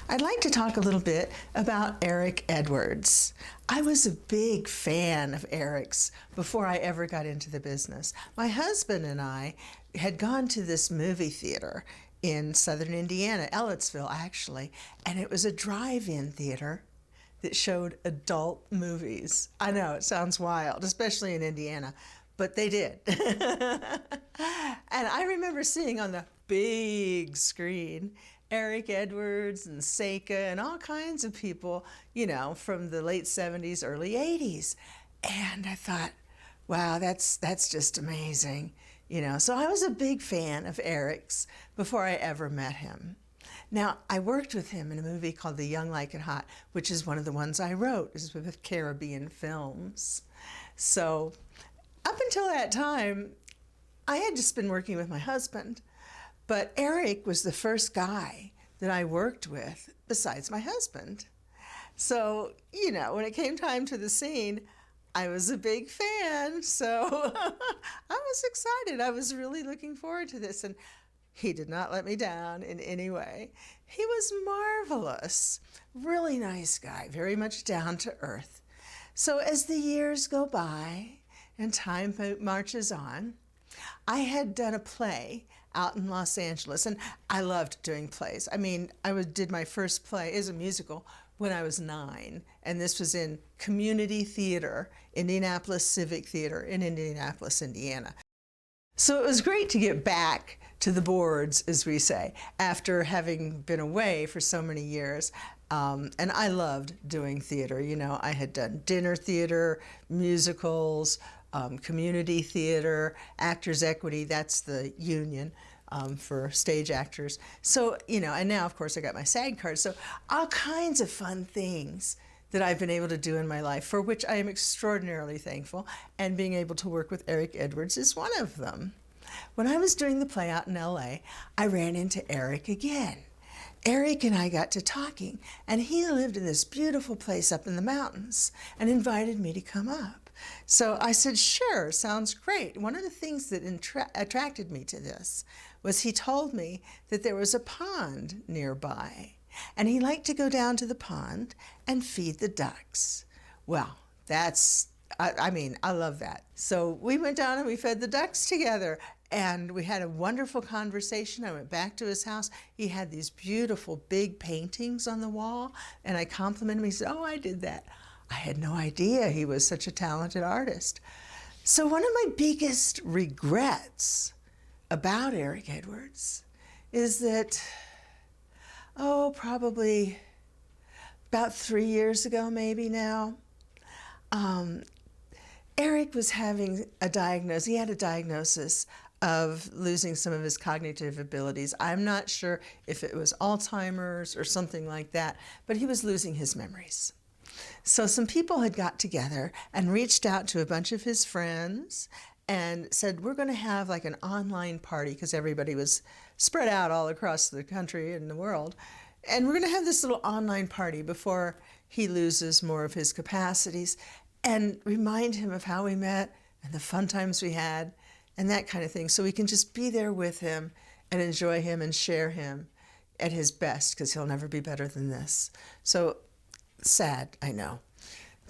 I'd like to talk a little bit about Eric Edwards. I was a big fan of Eric's before I ever got into the business. My husband and I had gone to this movie theater in southern Indiana, Ellettsville actually, and it was a drive-in theater that showed adult movies. I know, it sounds wild, especially in Indiana, but they did. And I remember seeing on the big screen Eric Edwards and Seika and all kinds of people, you know, from the late 70s, early 80s. And I thought, wow, that's just amazing. You know, so I was a big fan of Eric's before I ever met him. Now, I worked with him in a movie called The Young Like It Hot, which is one of the ones I wrote. It was with Caribbean Films. So up until that time, I had just been working with my husband, but Eric was the first guy that I worked with besides my husband. So, you know, when it came time to the scene, I was a big fan, so I was excited. I was really looking forward to this, and he did not let me down in any way. He was marvelous, really nice guy, very much down to earth. So as the years go by and time marches on, I had done a play out in Los Angeles, and I loved doing plays. I mean, did my first play as a musical when I was 9, and this was in community theater, Indianapolis Civic Theater in Indianapolis, Indiana. So it was great to get back to the boards, as we say, after having been away for so many years. And I loved doing theater. You know, I had done dinner theater, musicals, community theater, Actors Equity, that's the union for stage actors. So, you know, and now, of course, I got my SAG card. So all kinds of fun things that I've been able to do in my life, for which I am extraordinarily thankful, and being able to work with Eric Edwards is one of them. When I was doing the play out in LA, I ran into Eric again. Eric and I got to talking, and he lived in this beautiful place up in the mountains and invited me to come up. So I said, sure, sounds great. One of the things that attracted me to this was he told me that there was a pond nearby, and he liked to go down to the pond and feed the ducks. Well, I love that. So we went down and we fed the ducks together, and we had a wonderful conversation. I went back to his house. He had these beautiful big paintings on the wall, and I complimented him. He said, oh, I did that. I had no idea he was such a talented artist. So one of my biggest regrets about Eric Edwards is that, probably about 3 years ago, maybe now, Eric was having a diagnosis. He had a diagnosis of losing some of his cognitive abilities. I'm not sure if it was Alzheimer's or something like that, but he was losing his memories. So some people had got together and reached out to a bunch of his friends and said, we're going to have like an online party, because everybody was spread out all across the country and the world. And we're going to have this little online party before he loses more of his capacities, and remind him of how we met and the fun times we had and that kind of thing. So we can just be there with him and enjoy him and share him at his best, because he'll never be better than this. So sad, I know.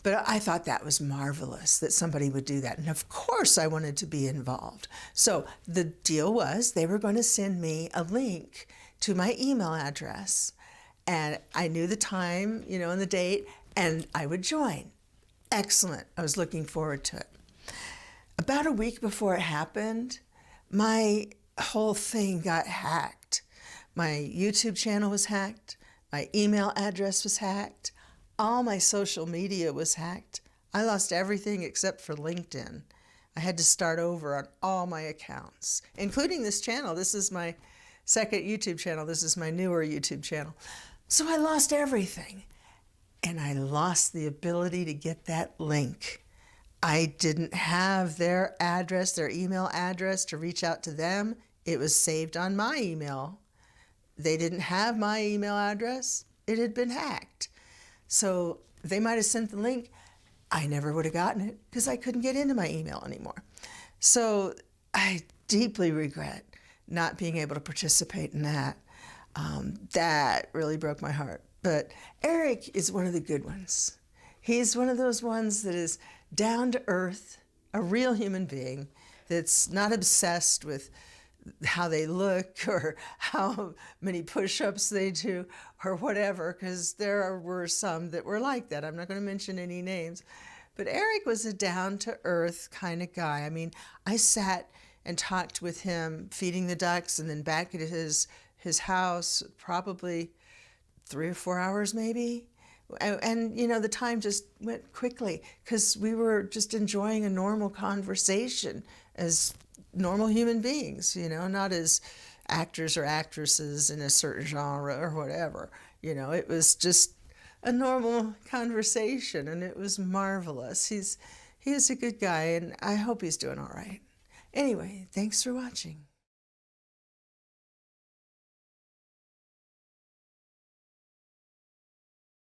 But I thought that was marvelous that somebody would do that. And of course I wanted to be involved. So the deal was they were going to send me a link to my email address. And I knew the time, you know, and the date, and I would join. Excellent. I was looking forward to it. About a week before it happened, my whole thing got hacked. My YouTube channel was hacked. My email address was hacked. All my social media was hacked. I lost everything except for LinkedIn. I had to start over on all my accounts, including this channel. This is my second YouTube channel. This is my newer YouTube channel. So I lost everything. And I lost the ability to get that link. I didn't have their address, their email address, to reach out to them. It was saved on my email. They didn't have my email address. It had been hacked. So they might have sent the link. I never would have gotten it because I couldn't get into my email anymore. So I deeply regret not being able to participate in that. That really broke my heart. But Eric is one of the good ones. He's one of those ones that is down to earth, a real human being that's not obsessed with how they look or how many push-ups they do or whatever, because were some that were like that. I'm not going to mention any names. But Eric was a down-to-earth kind of guy. I mean, I sat and talked with him feeding the ducks and then back at his house, probably 3 or 4 hours maybe. And you know, the time just went quickly because we were just enjoying a normal conversation as normal human beings, you know, not as actors or actresses in a certain genre or whatever. You know, it was just a normal conversation, and it was marvelous. He is a good guy, and I hope he's doing all right. Anyway, thanks for watching.